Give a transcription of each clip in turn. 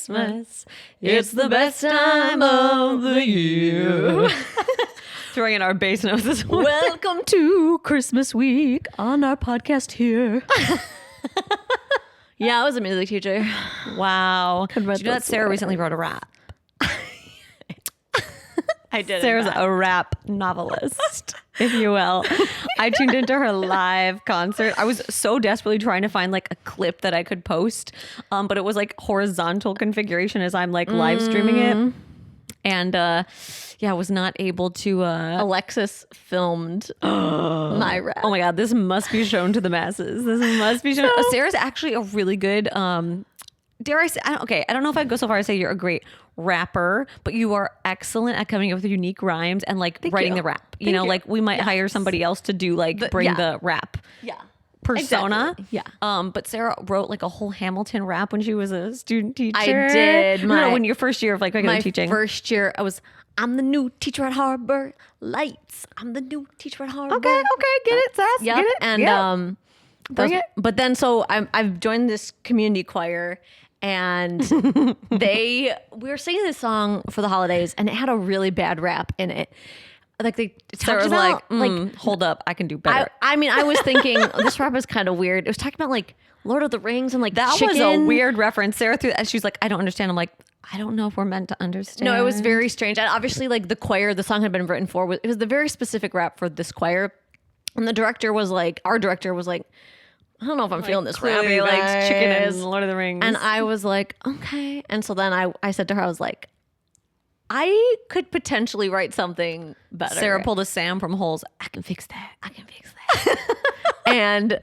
Christmas. It's the best time of the year. Throwing in our bass notes this morning. Welcome to Christmas week on our podcast here. Yeah, I was a music teacher. Wow. Did you know that Sarah recently wrote a rap? I did. Sarah's a rap novelist, if you will. I tuned into her live concert. I was so desperately trying to find like a clip that I could post, but it was like horizontal configuration as I'm like live streaming it. And I was not able to. Alexis filmed my rap. Oh my God, this must be shown to the masses. This must be shown. Sarah's actually a really good, dare I say, I don't know if I'd go so far as say you're a great rapper, but you are excellent at coming up with unique rhymes and like writing the rap. You know, like we might hire somebody else to do like the rap. Yeah. Persona. Exactly. Yeah. But Sarah wrote like a whole Hamilton rap when she was a student teacher. I did. No, when your first year of like regular teaching. My first year, I'm the new teacher at Harbor Lights. I'm the new teacher at Harbor. Okay, get it, Sass. Yep. Get it. And Bring it. But then so I've joined this community choir, and we were singing this song for the holidays, and it had a really bad rap in it. Like Sarah was like, hold up, I can do better. I mean, I was thinking this rap is kind of weird. It was talking about like Lord of the Rings and like that chicken. was a weird reference. Sarah threw that. She's like, I don't understand. I'm like, I don't know if we're meant to understand. No, it was very strange. And obviously, like the choir, the song had been written for. It was the very specific rap for this choir, and the director was like, our director was like, I don't know if I'm feeling this rap. He likes chicken and Lord of the Rings. And I was like, okay. And so then I said to her, I was like, I could potentially write something better. Sarah pulled a Sam from Holes. I can fix that. And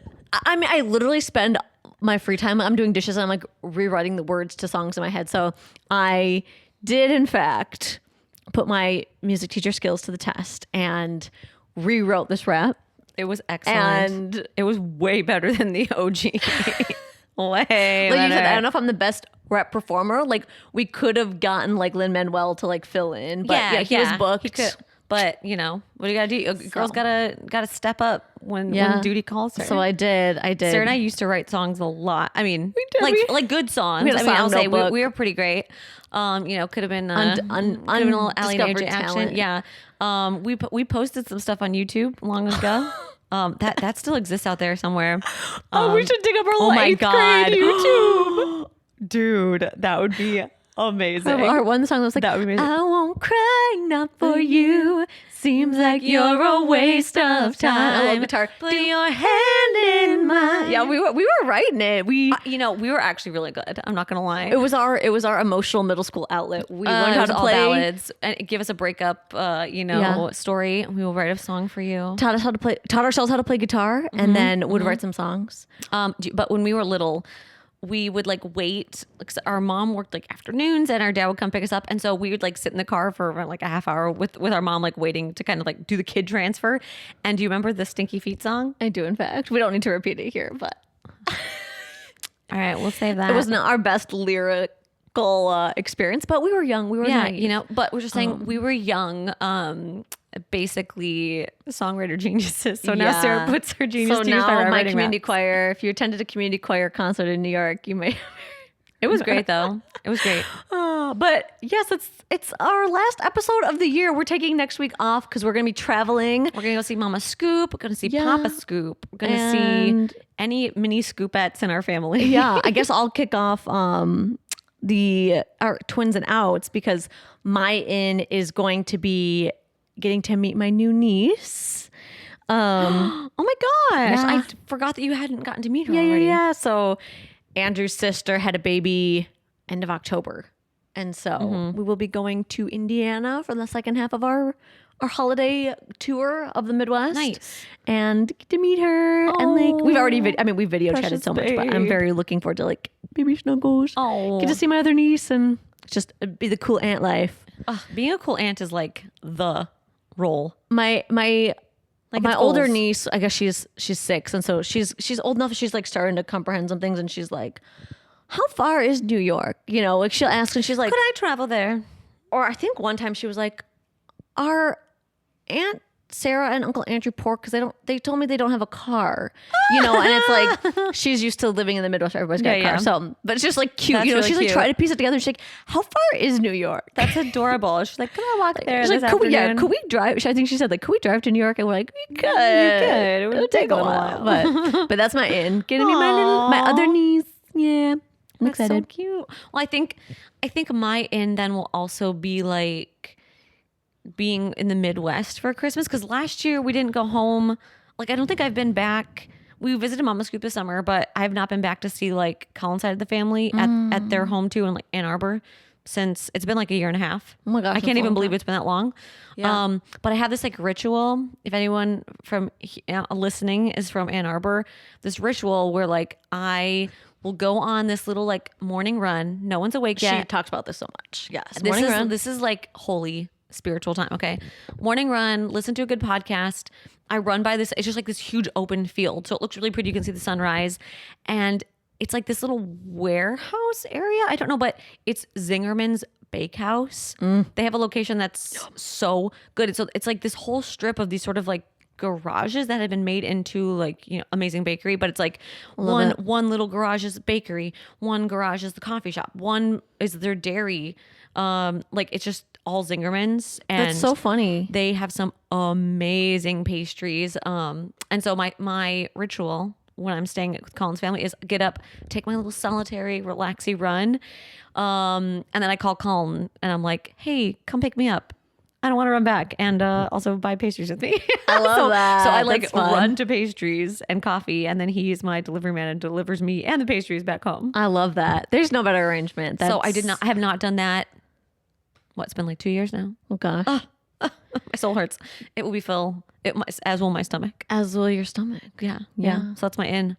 I mean, I literally spend my free time, I'm doing dishes and I'm like rewriting the words to songs in my head. So I did, in fact, put my music teacher skills to the test and rewrote this rap. It was excellent. And it was way better than the OG. Way better. Like you said, I don't know if I'm the best rap performer. Like we could have gotten like Lin-Manuel to like fill in, but he was booked. He could, but you know, what do you gotta do? A girl's gotta step up when duty calls her. So I did. Sarah and I used to write songs a lot. I mean, like good songs. We had I'll say we were pretty great. You know, could have been could have been a little Ally Ninja action. Yeah. We posted some stuff on YouTube long ago. That still exists out there somewhere. We should dig up our little 8th grade YouTube. Dude, that would be amazing. Our one song that was like, that would be amazing. I won't cry, not for you. Seems like you're a waste of time. I love guitar. Put your hand in mine. Yeah, we were writing it. We were actually really good. I'm not gonna lie. It was our emotional middle school outlet. We learned how to play ballads and give us a breakup, story. We will write a song for you. Taught ourselves how to play guitar, and then would write some songs. But when we were little, we would like wait. Like, our mom worked like afternoons, and our dad would come pick us up, and so we would like sit in the car for like a half hour with our mom, like waiting to kind of like do the kid transfer. And do you remember the Stinky Feet song? I do, in fact. We don't need to repeat it here, but all right, we'll save that. It was not our best lyrical experience, but we were young. We were naive. But we're just saying we were young. Basically songwriter geniuses. So now Sarah puts her genius to use by my community choir. If you attended a community choir concert in New York, you may. It was great though. It was great. But yes, it's our last episode of the year. We're taking next week off because we're going to be traveling. We're going to go see Mama Scoop. We're going to see Papa Scoop. We're going to see any mini Scoopettes in our family. Yeah, I guess I'll kick off our twins and outs because my in is going to be getting to meet my new niece. Oh my gosh. I forgot that you hadn't gotten to meet her already. Yeah. So Andrew's sister had a baby end of October. And so we will be going to Indiana for the second half of our holiday tour of the Midwest. Nice. And get to meet her. And like we've video chatted so much, but I'm very looking forward to like baby snuggles. Oh. Get to see my other niece and just be the cool aunt life. Being a cool aunt is like the role. My older niece, I guess she's 6, and so she's old enough. She's like starting to comprehend some things, and she's like, "How far is New York?" You know, like she'll ask, and she's like, "Could I travel there?" Or I think one time she was like, "Our aunt Sarah and Uncle Andrew poor because they told me they don't have a car, you know, and it's like she's used to living in the Midwest. Everybody's got a car. So, but it's just like cute, That's you know, really she's like cute. trying to piece it together. She's like, how far is New York? That's adorable. She's like, can I walk there She's this like, could afternoon? we drive? I think she said like, could we drive to New York? And we're like, we could. It would It'll take a while. But that's my in. Getting me my other niece. Yeah. I'm That's excited. so cute. Well, I think my in then will also be like being in the Midwest for Christmas, because last year we didn't go home. Like, I don't think I've been back. We visited Mama Scoop this summer, but I have not been back to see like Colin's side of the family at their home too in like Ann Arbor since it's been like a year and a half. Oh my gosh, I that's can't a even long believe time. it's been that long. Yeah. But I have this like ritual. If anyone from listening is from Ann Arbor, this ritual where like I will go on this little like morning run. No one's awake She yet. talks about this so much. Yes. This Morning is run. this is like holy spiritual time. Okay, morning run. Listen to a good podcast. I run by this. It's just like this huge open field, so it looks really pretty. You can see the sunrise, and it's like this little warehouse area. I don't know, but it's Zingerman's Bakehouse. They have a location that's so good. It's like this whole strip of these sort of like garages that have been made into like, you know, amazing bakery, but it's like one little garage is bakery, one garage is the coffee shop, one is their dairy. Like it's just all Zingerman's, and That's so funny. they have some amazing pastries. And so my ritual when I'm staying with Colin's family is get up, take my little solitary relaxy run, and then I call Colin and I'm like, hey, come pick me up. I don't want to run back, and also buy pastries with me. I love that. So I like That's fun. run to pastries and coffee, and then he's my delivery man and delivers me and the pastries back home. I love that. There's no better arrangement. So I have not done that. It's been like 2 years now. Oh gosh. My soul hurts. It will be full. As will my stomach. As will your stomach. Yeah. Yeah. So that's my in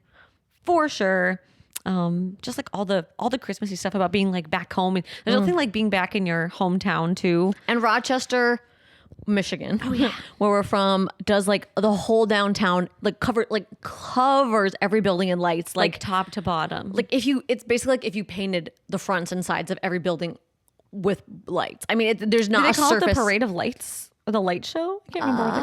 for sure. Just like all the Christmassy stuff about being like back home, and there's nothing like being back in your hometown too. And Rochester, Michigan, where we're from, does like the whole downtown, like covers every building in lights, Like top to bottom. like it's basically like if you painted the fronts and sides of every building with lights. I mean, there's Do not they a call surface. it the parade of lights or the light show? I can't remember what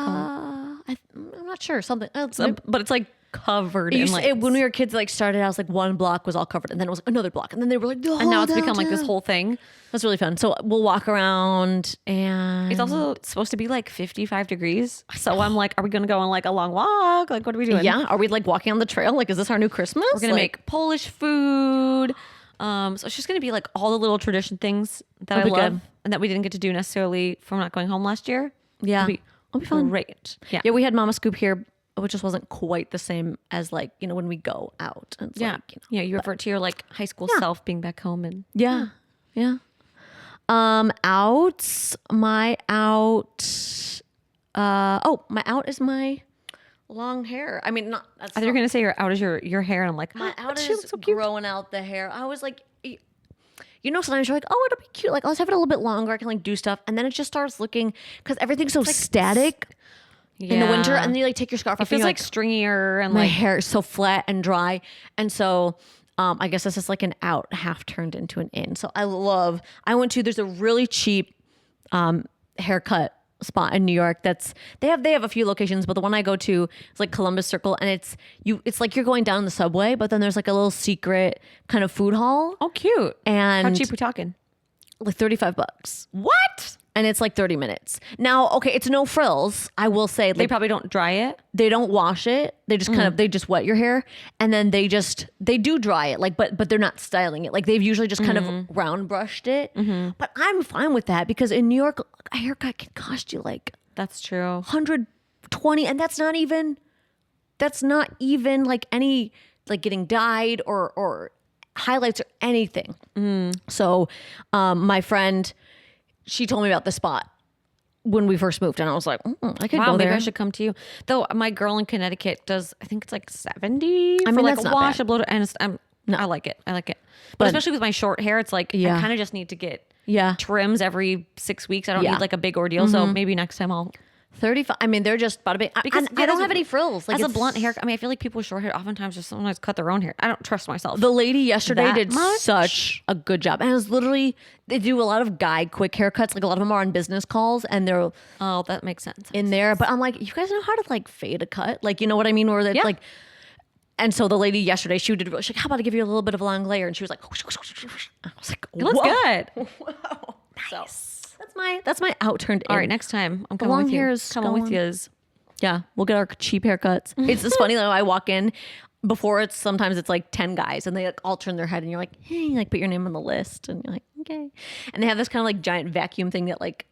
they call I'm not sure. Something. it. But it's like covered It in used to- lights. when we were kids, like started out as like one block was all covered, and then it was another block, and then they were like, the and now whole it's become like this downtown. whole thing. That's really fun. So we'll walk around, and It's also supposed to be like 55 degrees. So I'm like, are we going to go on like a long walk? Like, what are we doing? yeah. Are we like walking on the trail? Like, is this our new Christmas? We're going to make Polish food. So it's just going to be like all the little tradition things that I It'll be love good. and that we didn't get to do necessarily from not going home last year. Yeah. It'll be fun. Great. Yeah. Yeah, we had Mama Scoop here, which just wasn't quite the same as like, you know, when we go out. And it's Yeah. like, you know, You revert to your like high school self being back home and yeah. Outs. My out. My out is my long hair. I mean, not. That's I thought you were going to say your out is your hair. And I'm like, my out she is looks so cute. growing out the hair. I was like, you know, sometimes you're like, oh, it'll be cute. Like, let's have it a little bit longer. I can like do stuff, and then it just starts looking because everything's so static in the winter, and then you like take your scarf it off. feels and you're like stringier and my like hair is so flat and dry, and so I guess this is like an out half turned into an in. So there's a really cheap haircut spot in New York they have a few locations, but the one I go to is like Columbus Circle, and it's like you're going down the subway, but then there's like a little secret kind of food hall. oh, cute. And How cheap we talking? like $35. What? And it's like 30 minutes. Now, okay, it's no frills. I will say They like probably don't dry it. they don't wash it. They just they just wet your hair, and then they do dry it, like but they're not styling it. Like they've usually just kind of round brushed it. But I'm fine with that because in New York a haircut can cost you like That's true. 120, and that's not even like any like getting dyed or highlights or anything. So my friend, she told me about the spot when we first moved, and I was like, I could Wow, go maybe there. I should come to you. Though my girl in Connecticut does, I think it's like 70 I for mean, like that's a not wash, bad. a blow, and I like it. But especially with my short hair, it's like Yeah. I kind of just need to get Yeah. trims every 6 weeks. I don't Yeah. need like a big ordeal. So maybe next time I'll 35. I mean, they're just bada bing. Because I don't have any frills. Like as a it's- blunt hair, I mean, I feel like people with short hair oftentimes just sometimes cut their own hair. I don't trust myself. The lady yesterday That did much? such a good job. And it was literally, they do a lot of guy quick haircuts. Like a lot of them are on business calls and they're Oh, that makes sense. in there. But I'm like, you guys know how to like fade a cut? Like, you know what I mean? Where it's Yeah. like, and so the lady yesterday, she's like, how about I give you a little bit of a long layer? And she was like, I was like, It looks whoa. good. Wow. Nice. That's my out turned in. All right, next time I'm The coming long with you. hairs Coming go with on. yous. Yeah, we'll get our cheap haircuts. It's just funny though. I walk in before sometimes it's like 10 guys and they like all turn their head and you're like, hey, like put your name on the list and you're like, okay. And they have this kind of like giant vacuum thing that like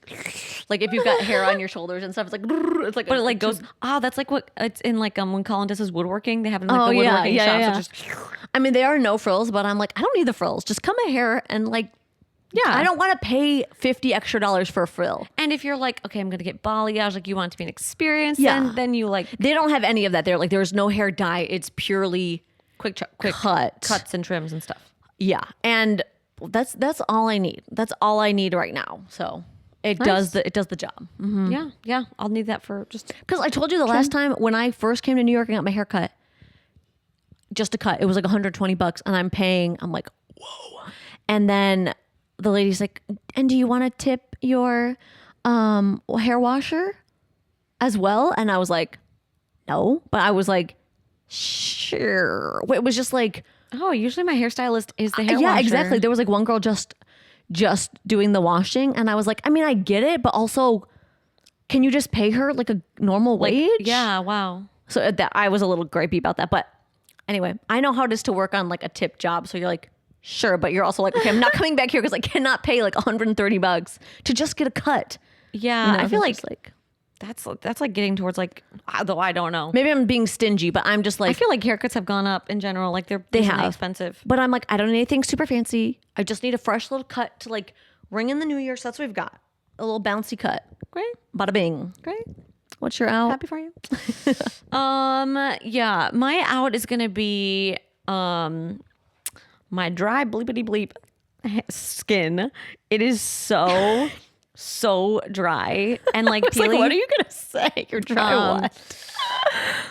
if you've got hair on your shoulders and stuff, it's like it's like But it like goes. Oh, that's like what it's in like when Colin does his woodworking. They have it in like Oh, the yeah, woodworking yeah, shop. yeah. So just I mean, there are no frills, but I'm like, I don't need the frills. Just cut my hair and like, yeah. I don't want to pay $50 extra for a frill. And if you're like, okay, I'm gonna get balayage, like you want it to be an experience, Yeah. then you like They don't have any of that there. Like there's no hair dye. It's purely quick cuts and trims and stuff. yeah. And that's all I need. That's all I need right now. So it does the job. Yeah. I'll need that for just Because I told you the last time when I first came to New York and got my hair cut, just a cut, it was like $120 and I'm like, whoa. And then the lady's like, and do you want to tip your hair washer as well? And I was like, no. But I was like, sure. It was just like, oh, usually my hairstylist is the hair yeah, washer. exactly. There was like one girl just doing the washing. And I was like, I mean, I get it, but also can you just pay her like a normal wage? Yeah, wow. So that I was a little gripey about that, but anyway, I know how it is to work on like a tip job. So you're like, sure, but you're also like, okay, I'm not coming back here because I cannot pay like $130 to just get a cut. Yeah, You know, I feel it's like just that's like getting towards like, though I don't know. maybe I'm being stingy, but I'm just like, I feel like haircuts have gone up in general. Like they have. expensive. but I'm like, I don't need anything super fancy. I just need a fresh little cut to like ring in the new year. So that's what we've got. A little bouncy cut. Great, Bada bing. great. What's your out? Happy for you. Yeah, my out is gonna be my dry bleepity bleep skin. It is so dry and like It's like, peeling. what are you gonna say? You're dry what?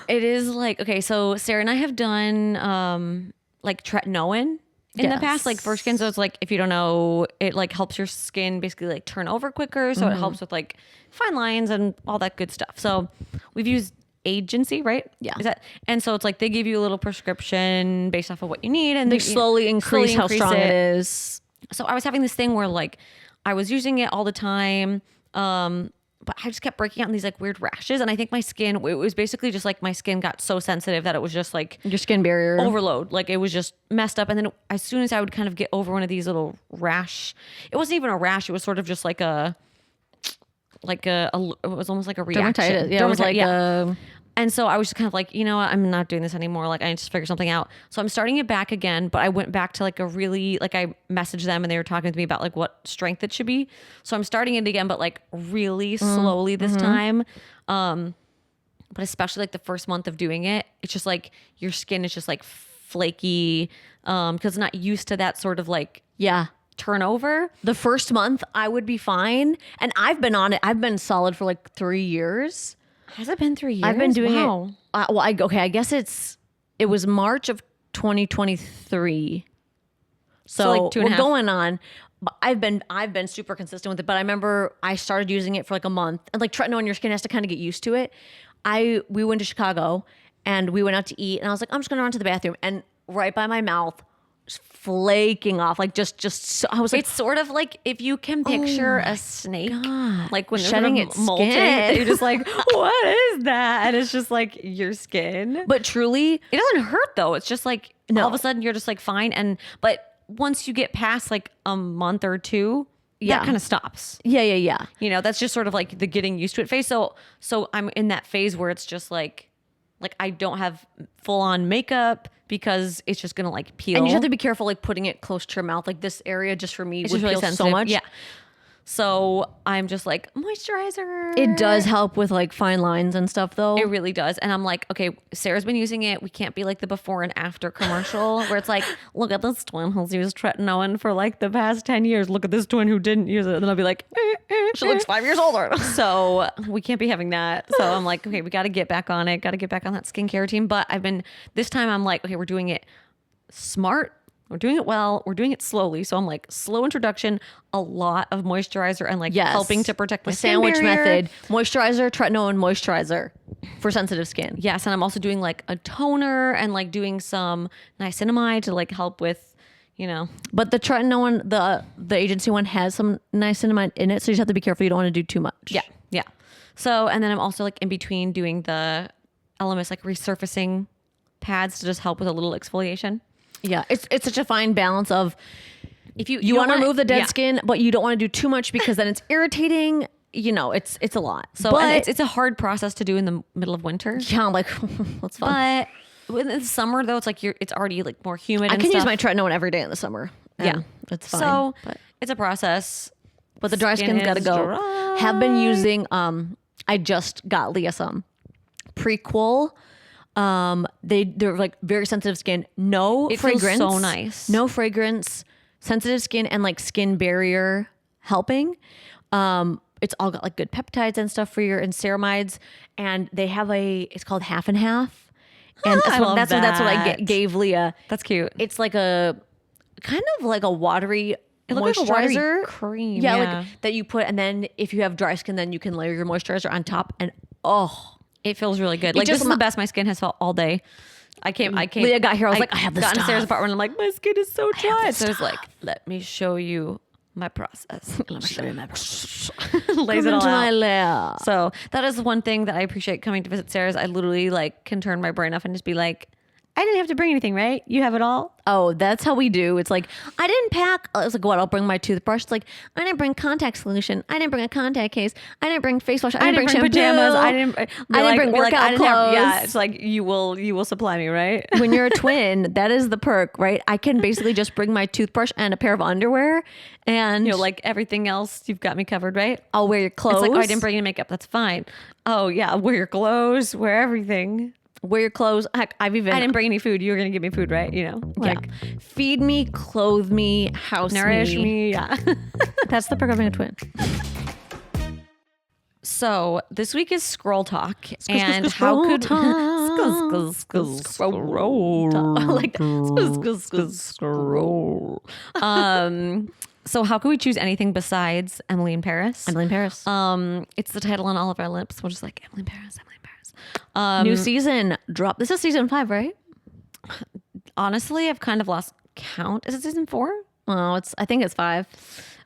It is like, okay, so Sarah and I have done like tretinoin in the past, like for skin. So it's like, if you don't know, it like helps your skin basically like turn over quicker. So it helps with like fine lines and all that good stuff. So we've used agency, right? Yeah. Is that, and so it's like they give you a little prescription based off of what you need, and They you slowly increase how strong it is. So I was having this thing where like I was using it all the time, but I just kept breaking out in these like weird rashes, and I think my skin, it was basically just like my skin got so sensitive that it was just like Your skin barrier. overload. Like it was just messed up. And then as soon as I would kind of get over one of these little rash, it wasn't even a rash. It was sort of just like it was almost like a reaction. Dermatitis. Yeah, it was like And so I was just kind of like, you know what, I'm not doing this anymore. Like I need to figure something out. So I'm starting it back again, but I went back to like a really, like I messaged them and they were talking to me about like what strength it should be. So I'm starting it again, but like really slowly this time. But especially like the first month of doing it, it's just like your skin is just like flaky because it's not used to that sort of like yeah. turnover. The first month I would be fine. And I've been on it. I've been solid for like 3 years. Has it been 3 years? I've been doing Wow. it. Well, I guess it was March of 2023. So like 2.5. we're going on. But I've been super consistent with it. But I remember I started using it for like a month, and like tretinoin on your skin has to kind of get used to it. We went to Chicago and we went out to eat, and I was like, I'm just gonna run to the bathroom, and right by my mouth, just flaking off, like just. So, I was like, It's sort of like if you can picture a snake, like when Shedding they're its molting, skin. you're just like, what is that? And it's just like your skin. but truly, It doesn't hurt though. It's just like No. all of a sudden you're just like fine. But once you get past like a month or two, Yeah. that kind of stops. yeah. You know, that's just sort of like the getting used to it phase. So I'm in that phase where it's just like I don't have full on makeup because it's just gonna like peel. And you have to be careful, like putting it close to your mouth. Like this area, just for me, It's would just really peel so sensitive. much. Yeah. So I'm just like, moisturizer. It does help with like fine lines and stuff though. It really does. And I'm like, okay, Sarah's been using it. We can't be like the before and after commercial where it's like, look at this twin who's used tretinoin for like the past 10 years. Look at this twin who didn't use it. And then I'll be like, She looks 5 years older. so we can't be having that. So I'm like, okay, we got to get back on it. Got to get back on that skincare routine. But this time I'm like, okay, we're doing it smart. We're doing it well. We're doing it slowly. So I'm like, slow introduction, a lot of moisturizer and like helping to protect my the skin sandwich barrier. method. Moisturizer, tretinoin, moisturizer for sensitive skin. Yes. And I'm also doing like a toner and like doing some niacinamide to like help with, But the tretinoin, the agency one has some niacinamide in it. So you just have to be careful. You don't want to do too much. Yeah. Yeah. So, and then I'm also like in between doing the LMS like resurfacing pads to just help with a little exfoliation. Yeah. It's such a fine balance of If you want to remove the dead yeah. skin, but you don't want to do too much because then it's irritating. It's a lot. So but and it's a hard process to do in the middle of winter. yeah, I'm like, that's fun. But in the summer though, it's like it's already like more humid. I and can use stuff. my tretinoin every day in the summer. Yeah, that's fine. So but it's a process. the dry Skin skin's got to is go. dry. Have been using. I just got Leah some Prequel. They're like very sensitive skin. No It feels fragrance. so nice. No fragrance. Sensitive skin and like skin barrier helping. It's all got like good peptides and stuff for your and ceramides. And they have it's called half and half. And I love that's what I that. gave Leah. That's cute. It's like a kind of like a watery It looked moisturizer. like a watery cream. Yeah, like that you put, and then if you have dry skin, then you can layer your moisturizer on top, and it feels really good. Like just this is the best my skin has felt all day. I came. Leah got here. I was like, I have this got into Sarah's stuff. apartment. I'm like, my skin is so dry. this So it's like, let me show you my process. Let me show you my process. Lays it all Come into my out. lair. So that is one thing that I appreciate coming to visit Sarah's. I literally like can turn my brain off and just be like, I didn't have to bring anything, right? You have it all. Oh, that's how we do. It's like, I didn't pack. I was like, what? I'll bring my toothbrush. It's like, I didn't bring contact solution. I didn't bring a contact case. I didn't bring face wash. I didn't bring shampoo. pajamas. I didn't bring workout clothes. Yeah, it's like you will supply me, right? When you're a twin, that is the perk, right? I can basically just bring my toothbrush and a pair of underwear, and like everything else, you've got me covered, right? I'll wear your clothes. It's like, oh, I didn't bring any makeup. That's fine. Oh yeah, wear your clothes, wear everything. Wear your clothes. Heck, I didn't bring any food. You were gonna give me food, right? Like feed me, clothe me, house nourish me. Yeah. That's the perk of being a twin. So this week is scroll talk, and how could scroll. So how could we choose anything besides Emily in Paris? Emily in Paris. It's the title on all of our lips. We're just like Emily in Paris, Emily in Paris. New season drop. This is season 5, right? Honestly, I've kind of lost count. Is it season 4? Oh, I think it's 5.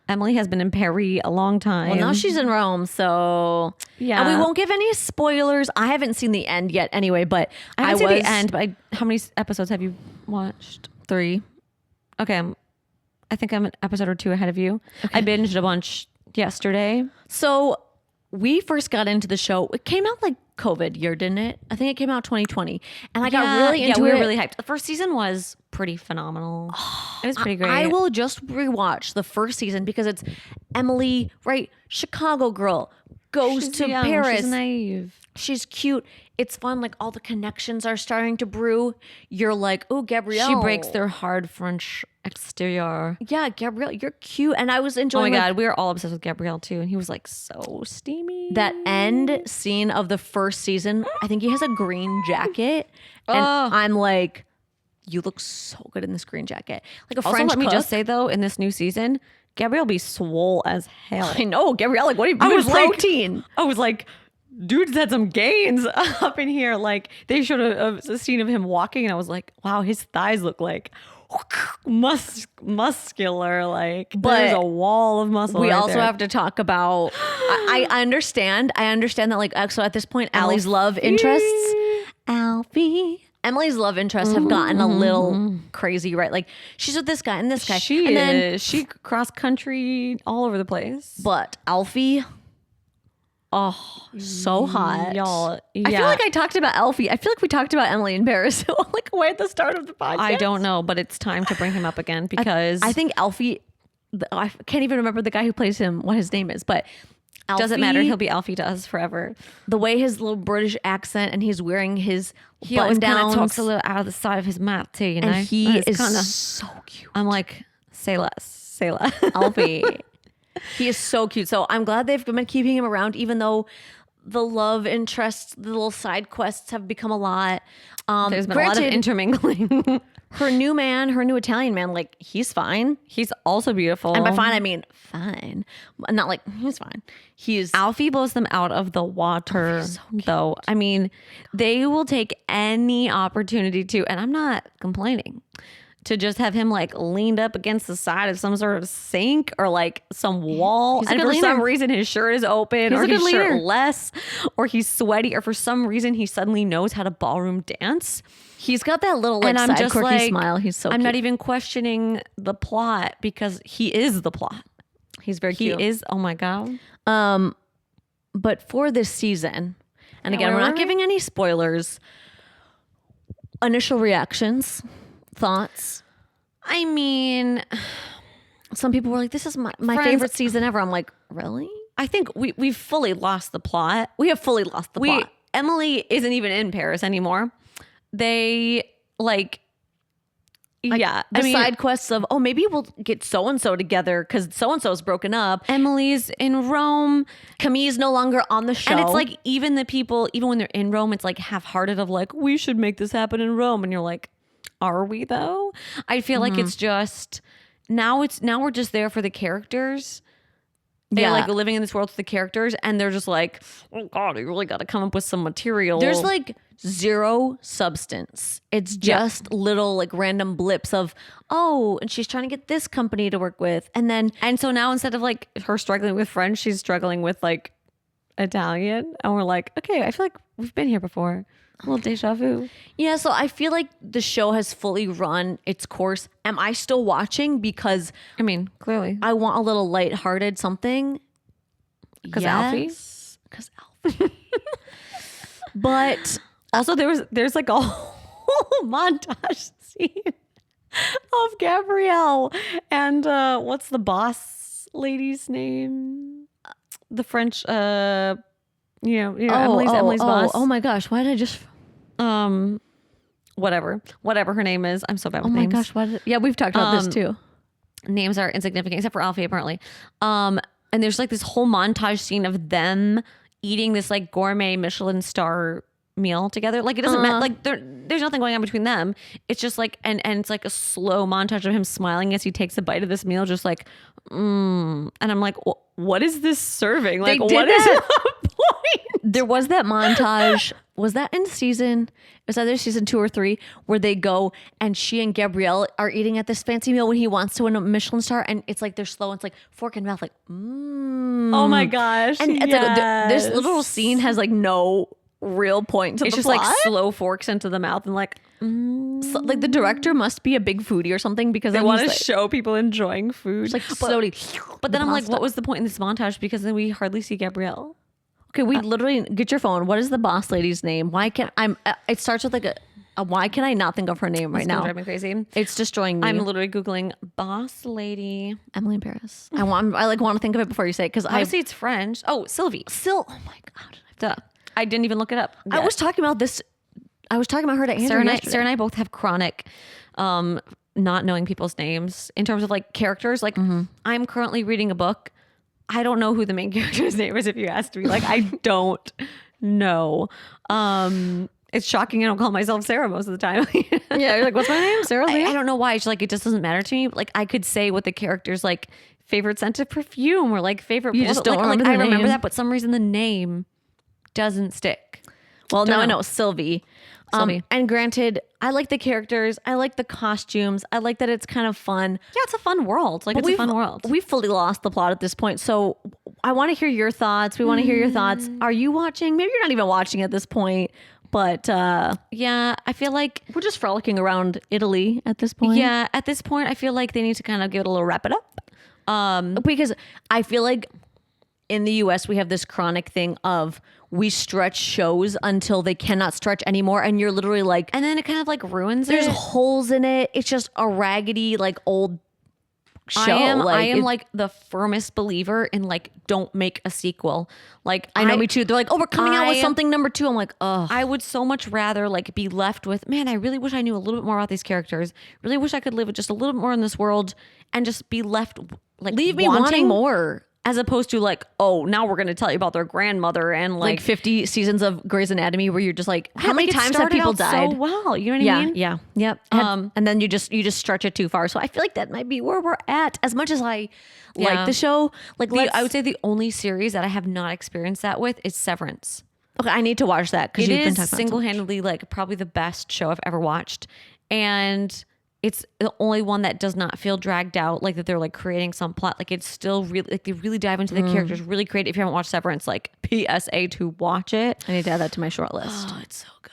Emily has been in Paris a long time. Well, now she's in Rome, so yeah. And we won't give any spoilers. I haven't seen the end yet, anyway. But I haven't seen the end. But how many episodes have you watched? 3. Okay, I think I'm an episode or 2 ahead of you. Okay. I binged a bunch yesterday. So we first got into the show. It came out like COVID year, didn't it? I think it came out 2020, and I got really into it. We were really hyped. The first season was pretty phenomenal. It was pretty great. I will just rewatch the first season because it's Emily, right? Chicago girl goes She's to young, Paris. She's naive. She's cute. It's fun. Like all the connections are starting to brew. You're like, oh, Gabrielle. She breaks their hard French exterior. Yeah, Gabrielle, you're cute. And I was enjoying. Oh my God, we were all obsessed with Gabrielle too, and he was like so steamy. That end scene of the first season. I think he has a green jacket, and I'm like, you look so good in this green jacket. Like a Also, French let me cook. just say though, in this new season, Gabrielle be swole as hell. I know, Gabrielle. Like, what are you I doing? was like- Protein. I was like, dude's had some gains up in here. Like they showed a scene of him walking, and I was like, wow, his thighs look like muscular. Like But there's a wall of muscle. We right also there. have to talk about. I understand. I understand that. Like, so at this point, Emily's love interests. Alfie. Emily's love interests have gotten a little crazy, right? Like she's with this guy and this guy. She and is. She cross country all over the place. But Alfie, so hot. Y'all, I feel like I talked about Alfie. I feel like we talked about Emily in Paris like way at the start of the podcast. I don't know, but it's time to bring him up again because I think Alfie I can't even remember the guy who plays him, what his name is, but Alfie, Doesn't matter. He'll be Alfie to us forever. the way his little British accent and he's wearing his He always button kind of downs, talks a little out of the side of his mouth too, you know. and he is kind of. so cute. I'm like, say less, say less. Alfie. He is so cute. So I'm glad they've been keeping him around, even though the love interests, the little side quests have become a lot. There's been a lot of intermingling. Her new Italian man, like, he's fine. He's also beautiful. And by fine, I mean fine. Not like he's fine. He's Alfie blows them out of the water, though. I mean, they will take any opportunity to, and I'm not complaining, to just have him like leaned up against the side of some sort of sink or like some wall. He's a And good for some leaner. reason his shirt is open, He's or a good he's leaner. shirtless, or he's sweaty, or for some reason he suddenly knows how to ballroom dance. He's got that little like And I'm side just quirky like, smile. He's so I'm cute. not even questioning the plot because he is the plot. He's very He cute. is, oh my God. But for this season, and Yeah, again, we're where not were we? giving any spoilers. Initial reactions, thoughts. I mean, Some people were like, "This is my Friends- favorite season ever." I'm like, "Really?" I think we've fully lost the plot. We have fully lost the plot. Emily isn't even in Paris anymore. They like yeah. The I mean, side quests of, oh, maybe we'll get so and so together because so and so is broken up. Emily's in Rome. Camille's no longer on the show, And it's like even the people, even when they're in Rome, it's like half-hearted of like, we should make this happen in Rome. And you're like, are we though? I feel like it's just now we're just there for the characters. They're Yeah. like living in this world with the characters, and they're just like, oh God, you really got to come up with some material. there's like zero substance. It's just little like random blips of, oh, and she's trying to get this company to work with, and then And so now instead of like her struggling with French, she's struggling with like Italian. And we're like, okay, I feel like we've been here before. A little deja vu. yeah. So I feel like the show has fully run its course. Am I still watching because I mean, clearly. I want a little lighthearted something? 'Cause Alfie? Because Alfie. But Also, there's like a whole montage scene of Gabrielle and what's the boss lady's name? The French Emily's boss. Oh my gosh! Why did I just? Whatever her name is. I'm so bad with Oh my names. gosh! Why did? Yeah, we've talked about this too. Names are insignificant except for Alfie apparently. And there's like this whole montage scene of them eating this like gourmet Michelin star meal together. Like it doesn't matter. Like there's nothing going on between them. It's just like and it's like a slow montage of him smiling as he takes a bite of this meal, just like and I'm like, what is this serving? Like did what is that. the point? There was that montage. Was that in season? It was either season 2 or 3 where they go and she and Gabrielle are eating at this fancy meal when he wants to win a Michelin star, and it's like they're slow. And it's like fork in mouth, like Oh my gosh. And it's like this yes. little scene has like no real point to It's the just plot. like slow forks into the mouth and like So, like the director must be a big foodie or something because they then want to he's like, show people enjoying food. like slowly. But then the I'm like, pasta. what was the point in this montage? Because then we hardly see Gabrielle. Okay, we literally get your phone. What is the boss lady's name? Why can't I'm? It starts with like a why can I not think of her name right It's gonna now? drive me crazy. It's destroying me. I'm literally Googling boss lady. Emily in Paris. I want to think of it before you say it because I Obviously it's French. Oh, Sylvie. still. Oh my god! Duh. I didn't even look it up. I was talking about this. I was talking about her to Andrew Sarah yesterday. and I both have chronic not knowing people's names in terms of like characters. Like I'm currently reading a book. I don't know who the main character's name is if you asked me. Like I don't know. It's shocking I don't call myself Sarah most of the time. Yeah, you're like, what's my name? Sarah Leah? I don't know why. It's like it just doesn't matter to me. Like I could say what the character's like favorite scent of perfume or like favorite. You just don't like, remember I the remember name. that, but some reason the name doesn't stick. Well, now I know. know Sylvie. Sylvie. And granted, I like the characters. I like the costumes. I like that it's kind of fun. Yeah, it's a fun world. Like it's a fun world. We've fully lost the plot at this point. So I want to hear your thoughts. We want to hear your thoughts. Are you watching? Maybe you're not even watching at this point, but Yeah, I feel like we're just frolicking around Italy at this point. yeah, at this point I feel like they need to kind of give it a little wrap it up. Because I feel like in the US, we have this chronic thing of we stretch shows until they cannot stretch anymore. And you're literally like, And then it kind of like ruins there's it. holes in it. It's just a raggedy, like old show. I am it- like the firmest believer in like don't make a sequel. Like I know, me too. They're like, oh, we're coming out with I- something number 2. I'm like, oh, I would so much rather like be left with, man, I really wish I knew a little bit more about these characters. Really wish I could live just a little bit more in this world and just be left like leave me wanting more. as opposed to like, oh, now we're going to tell you about their grandmother and Like 50 seasons of Grey's Anatomy where you're just like, how yeah, many like, it times have started people out died? So well, you know what I mean? Yeah, yep. And then you just stretch it too far. So I feel like that might be where we're at. As much as I Yeah. like the show, like I would say the only series that I have not experienced that with is Severance. okay, I need to watch that because It you've been is talking about it. single-handedly like probably the best show I've ever watched, and it's the only one that does not feel dragged out, like that they're like creating some plot. Like it's still really like they really dive into the characters, really create. If you haven't watched Severance, like PSA to watch it. I need to add that to my short list. Oh, it's so good.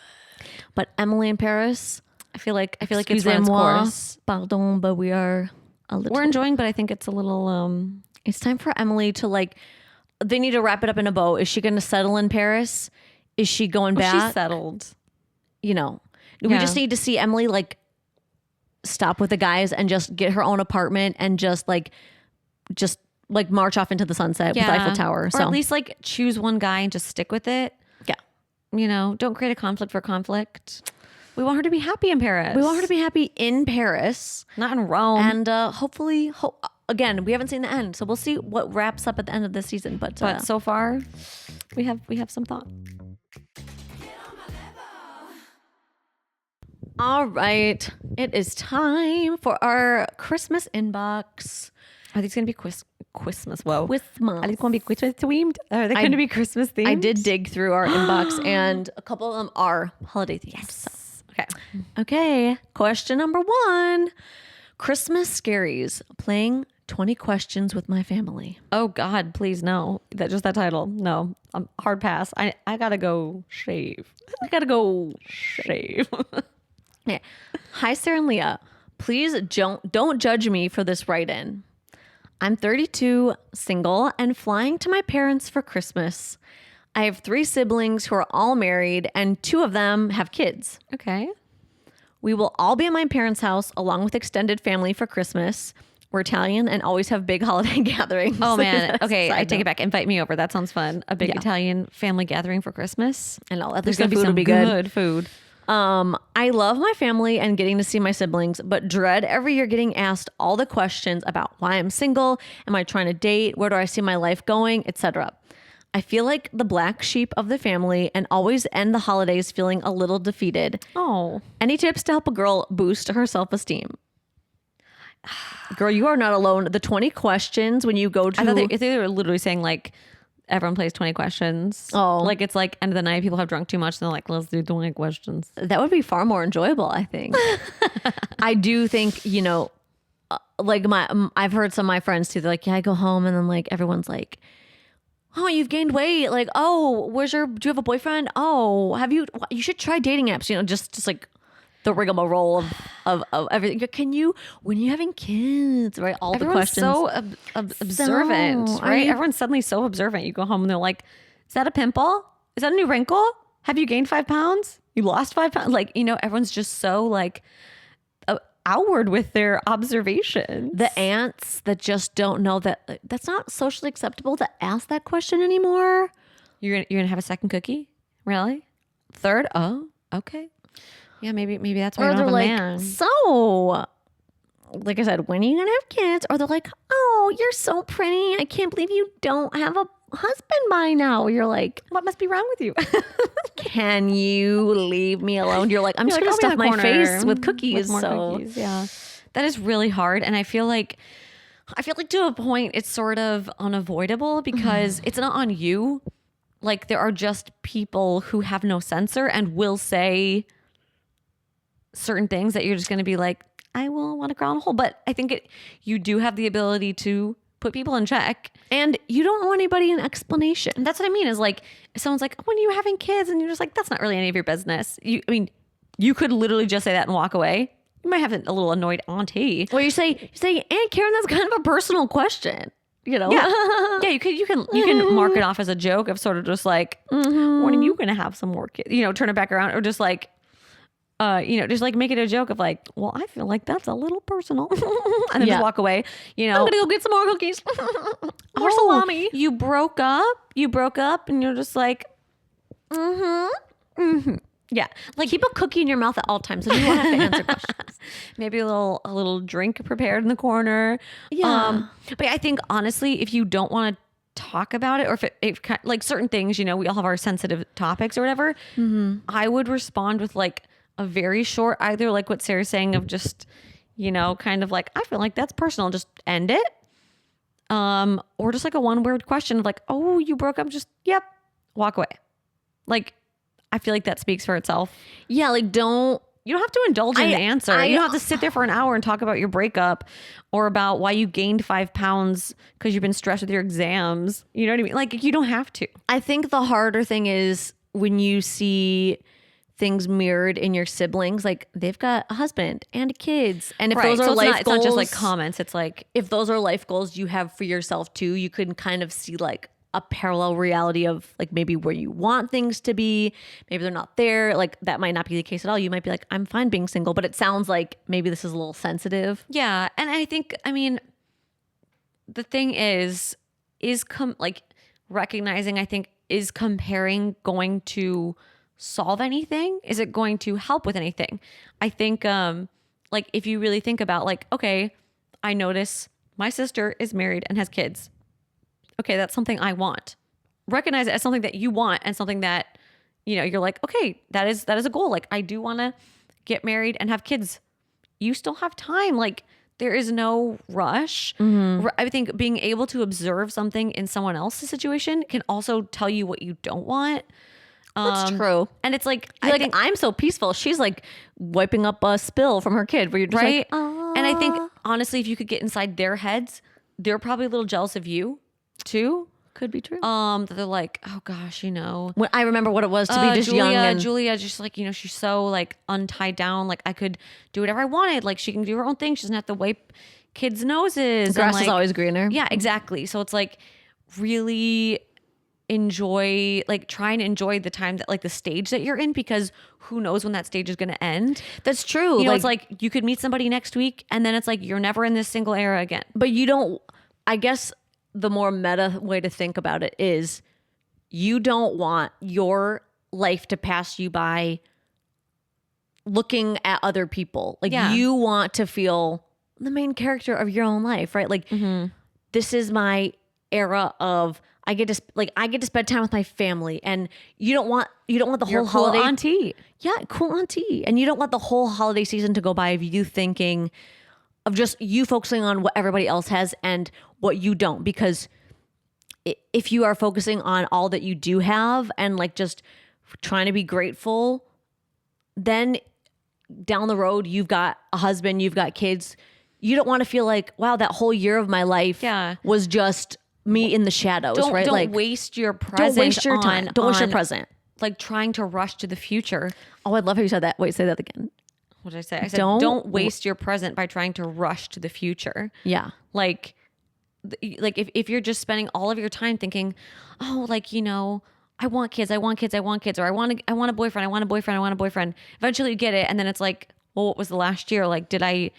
But Emily in Paris, I feel like it's run its excusez-moi, course. pardon, but we are a little. We're enjoying, but I think it's a little. It's time for Emily to like. They need to wrap it up in a bow. Is she going to settle in Paris? Is she going back? She's settled. You know, we Yeah. just need to see Emily like stop with the guys and just get her own apartment and just march off into the sunset with Eiffel Tower. Or So at least like choose one guy and just stick with it. yeah, You know, don't create a conflict for conflict. We want her to be happy in Paris. we want her to be happy in Paris not in Rome. and hopefully, again, we haven't seen the end, so we'll see what wraps up at the end of this season. But so far, we have some thought. all right, it is time for our Christmas inbox. Are these going to be Christmas? Whoa. Christmas. Are these going to be Christmas themed? Are they going to be Christmas themed? I did dig through our inbox, and a couple of them are holiday themed. Yes. Okay. Okay, question number 1. Christmas scaries. Playing 20 questions with my family. Oh God, please no. That title. No. Hard pass. I gotta go shave. I gotta go shave. Yeah. Hi, Sarah and Leah. Please don't judge me for this write-in. I'm 32, single, and flying to my parents for Christmas. I have 3 siblings who are all married, and 2 of them have kids. Okay. We will all be at my parents' house along with extended family for Christmas. We're Italian and always have big holiday gatherings. Oh man. Okay, I Side take note. it back. Invite me over. That sounds fun. A big Yeah. Italian family gathering for Christmas. I know. At There's least the gonna be food some will be good. good food. I love my family and getting to see my siblings, but dread every year getting asked all the questions about why I'm single, am I trying to date, where do I see my life going, etc. I feel like the black sheep of the family and always end the holidays feeling a little defeated. Oh. Any tips to help a girl boost her self-esteem? Girl, you are not alone. The 20 questions when you go to I thought they were literally saying like everyone plays 20 questions. Oh. Like it's like end of the night, people have drunk too much, and they're like, let's do 20 questions. that would be far more enjoyable, I think. I do think, like I've heard some of my friends too. They're like, yeah, I go home and then like everyone's like, oh, you've gained weight. Like, oh, do you have a boyfriend? Oh, you should try dating apps, just like the rigmarole of everything. When you having kids, right? All Everyone's the questions. so observant, So, right? Everyone's suddenly so observant. You go home and they're like, is that a pimple? Is that a new wrinkle? Have you gained 5 pounds? You lost 5 pounds? Like, everyone's just so like outward with their observations. The aunts that just don't know that's not socially acceptable to ask that question anymore. You're gonna have a second cookie? Really? Third? Oh, okay. Yeah, maybe that's why Or I don't they're have a like, man. so, like I said, when are you gonna have kids? Or they're like, oh, you're so pretty. I can't believe you don't have a husband by now. You're like, What must be wrong with you? can you leave me alone? You're like, I'm just You're gonna like, "I'll be in stuff the my corner face with cookies. with more so cookies. Yeah, that is really hard, and I feel like to a point it's sort of unavoidable because it's not on you. Like there are just people who have no censor and will say certain things that you're just going to be like, I will want to crawl in a hole. But I think you do have the ability to put people in check. and you don't owe anybody an explanation. And that's what I mean is like, if someone's like, when are you having kids? And you're just like, that's not really any of your business. You could literally just say that and walk away. You might have a little annoyed auntie. Well, you say, Aunt Karen, that's kind of a personal question. Yeah. Yeah, you can mark it off as a joke of sort of just like, when are you gonna have some more kids? Turn it back around or just like, just like make it a joke of like, well, I feel like that's a little personal, and then Yeah. just walk away. You know, I'm gonna go get some more cookies. More salami. You broke up, and you're just like, yeah, like Keep a cookie in your mouth at all times, so you won't have to answer questions. maybe a little drink prepared in the corner. Yeah. But I think honestly, if you don't want to talk about it, or if like certain things, you know, we all have our sensitive topics or whatever, I would respond with like a very short, either like what Sarah's saying of just, you know, kind of like, I feel like that's personal, just end it. Or just like a one word question of like, oh, you broke up, just, yep, walk away. Like, I feel like that speaks for itself. Yeah, like You don't have to indulge in the answer. You don't have to sit there for an hour and talk about your breakup or about why you gained 5 pounds because you've been stressed with your exams. You know what I mean? Like, you don't have to. I think the harder thing is when you see things mirrored in your siblings, like they've got a husband and kids. And if those are life it's goals, not just like comments. It's like, if those are life goals you have for yourself too, you can kind of see like a parallel reality of like maybe where you want things to be. Maybe they're not there. Like that might not be the case at all. You might be like, I'm fine being single, but it sounds like maybe this is a little sensitive. yeah. And I think, I mean, the thing is like recognizing, I think, is comparing going to solve anything? Is it going to help with anything? I think, like if you really think about like, okay, I notice my sister is married and has kids. Okay, that's something I want. Recognize it as something that you want and something that, you know, you're like, okay, that is a goal. Like I do want to get married and have kids. You still have time. Like there is no rush. I think being able to observe something in someone else's situation can also tell you what you don't want. That's true. And it's like, You're like, I'm so peaceful. She's like wiping up a spill from her kid where you're just right. like, And I think honestly, if you could get inside their heads, they're probably a little jealous of you too. could be true. That they're like, oh gosh, you know, When I remember what it was to be just young and Julia, just like, you know, she's so like untied down. Like I could do whatever I wanted. Like she can do her own thing. She doesn't have to wipe kids' noses. the grass and, is like, always greener. yeah, exactly. So it's like really enjoy, like try and enjoy the time that like the stage that you're in, because who knows when that stage is going to end. That's true. You know, it's like you could meet somebody next week and then it's like you're never in this single era again. but you don't, I guess the more meta way to think about it is you don't want your life to pass you by looking at other people. Like Yeah. you want to feel the main character of your own life, right? Like this is my era of I get to spend time with my family, and you don't want the You're whole a cool holiday auntie. Yeah, cool auntie. And you don't want the whole holiday season to go by of you thinking of just you focusing on what everybody else has and what you don't. Because if you are focusing on all that you do have and like just trying to be grateful, then down the road, you've got a husband, you've got kids. You don't want to feel like, wow, that whole year of my life was just me in the shadows, right? Don't like, waste your present. don't waste your time. Don't waste your present. Like trying to rush to the future. Oh, I love how you said that. Wait, say that again. What did I say? I said don't waste your present by trying to rush to the future. Yeah. Like if you're just spending all of your time thinking, oh, like, you know, I want kids, or I want a boyfriend. Eventually you get it, and then it's like, well, what was the last year? Like, did I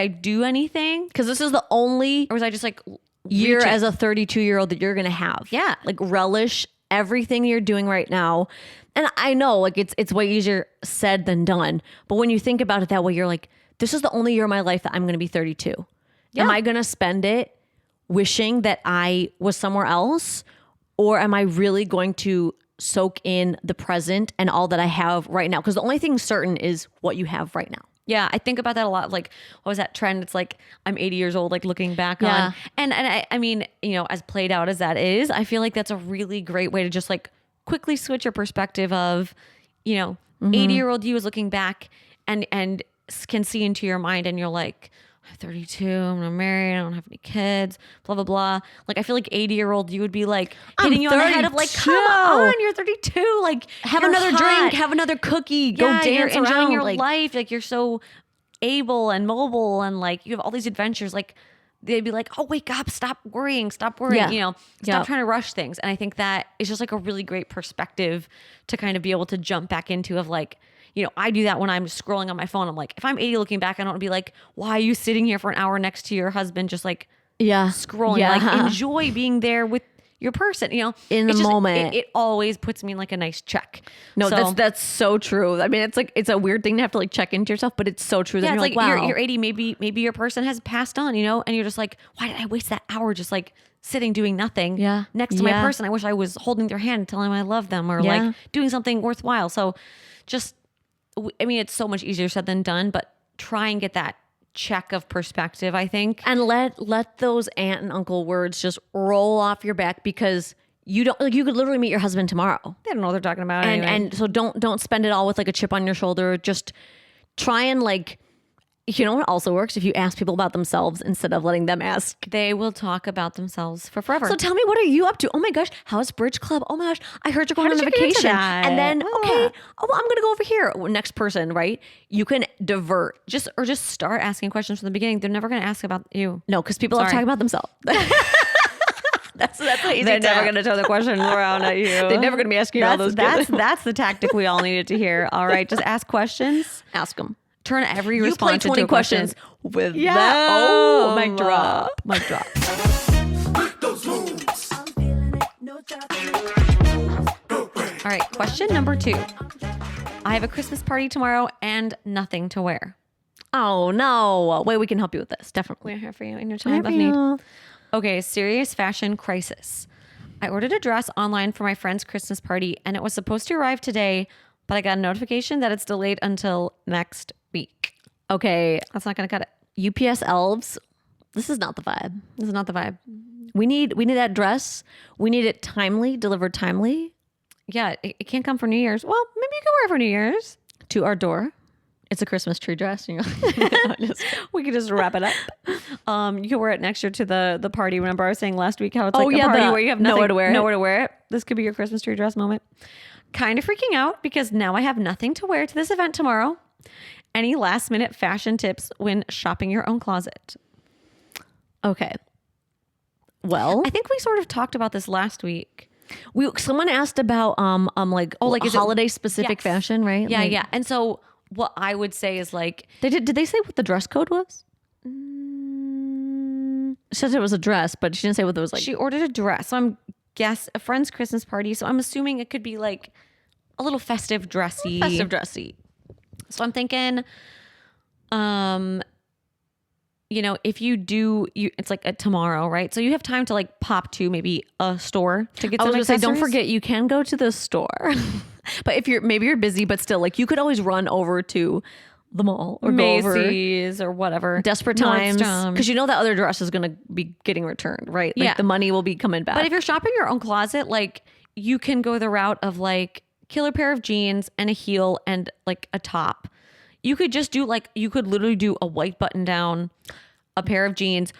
do anything? Because this is the only Or was I just like year reaching? as a 32-year-old that you're going to have. Yeah. Like relish everything you're doing right now. And I know like it's way easier said than done. But when you think about it that way, you're like, this is the only year of my life that I'm going to be 32. Yeah. Am I going to spend it wishing that I was somewhere else? Or am I really going to soak in the present and all that I have right now? Because the only thing certain is what you have right now. Yeah, I think about that a lot. Like, what was that trend? It's like I'm 80 years old, like looking back Yeah. on. And I mean, you know, as played out as that is, I feel like that's a really great way to just like quickly switch your perspective of, you know, 80-year-old you is looking back and can see into your mind, and you're like, I'm 32, I'm not married, I don't have any kids, blah, blah, blah. Like, I feel like 80-year-old you would be like hitting you on the head of like, 32. come on, you're 32. Like, Have you're another hot. drink, have another cookie, go Yeah, dance you're around. enjoying your like, life. Like, you're so able and mobile, and like you have all these adventures. Like, they'd be like, oh, wake up, stop worrying, Yeah. you know, stop Yeah. trying to rush things. And I think that is just like a really great perspective to kind of be able to jump back into of like, I do that when I'm scrolling on my phone. I'm like, if I'm 80 looking back, I don't want to be like, why are you sitting here for an hour next to your husband just like scrolling? Yeah. Like, enjoy being there with your person, in the moment. It always puts me in like a nice check. No, So, that's so true. I mean, it's like, it's a weird thing to have to like check into yourself, but it's so true that yeah, you're it's like, wow. you're 80, maybe your person has passed on, and you're just like, why did I waste that hour just like sitting doing nothing next to my person? I wish I was holding their hand, telling them I love them, or like doing something worthwhile. So just, I mean, it's so much easier said than done, but try and get that check of perspective, I think. And let those aunt and uncle words just roll off your back, because you don't, like, you could literally meet your husband tomorrow. They don't know what they're talking about And anyway. and so don't spend it all with like a chip on your shoulder. Just try and like, what also works? If you ask people about themselves instead of letting them ask. They will talk about themselves for forever. So tell me, what are you up to? Oh my gosh, how's Bridge Club? Oh my gosh, I heard you're going How on a did you get into vacation. that? And then, Oh. okay, oh, well, I'm going to go over here. Next person, right? You can divert. just start asking questions from the beginning. They're never going to ask about you. No, because people are Sorry. talking about themselves. That's the easy They're never tap. going to turn the question around at you. They're never going to be asking you all those That's the tactic we all needed to hear. All right, just ask questions. Ask them. Turn every You play response 20 into a question. questions with Yeah. them. Oh, mic drop. Mic drop. All right, question number 2. I have a Christmas party tomorrow and nothing to wear. Oh no! Wait, we can help you with this. Definitely. We're here for you in your time of need. Okay, serious fashion crisis. I ordered a dress online for my friend's Christmas party and it was supposed to arrive today, but I got a notification that it's delayed until next week. Okay, That's not going to cut it. UPS elves. This is not the vibe. This is not the vibe. We need that dress. We need it timely, delivered timely Yeah, it can't come for New Year's. Well, maybe you can wear it for New Year's. to our door. It's a Christmas tree dress. You know, We could just wrap it up. You can wear it next year to the party. Remember I was saying last week how it's Oh, like yeah, a party the where you have nowhere to wear it. nowhere to wear it. This could be your Christmas tree dress moment. Kind of freaking out because now I have nothing to wear to this event tomorrow. Any last minute fashion tips when shopping your own closet? okay. Well, I think we sort of talked about this last week. someone asked about like is it- holiday specific Yes. fashion, right? Yeah, Like, yeah. And so what I would say is like, Did they say what the dress code was? She said it was a dress, but she didn't say what it was like. she ordered a dress. So I'm a friend's Christmas party. So I'm assuming it could be like a little festive dressy. Festive dressy. So I'm thinking, if you do, it's like a tomorrow, right? So you have time to like pop to maybe a store to get I some was gonna say, don't accessories. forget, you can go to the store, but if you're busy, but still, like, you could always run over to the mall or go over Macy's or whatever. desperate times, Nordstrom. because you know that other dress is gonna be getting returned, right? Like Yeah. the money will be coming back. But if you're shopping your own closet, like you can go the route of like killer pair of jeans and a heel and like a top. You could just do you could literally do a white button down, a pair of jeans,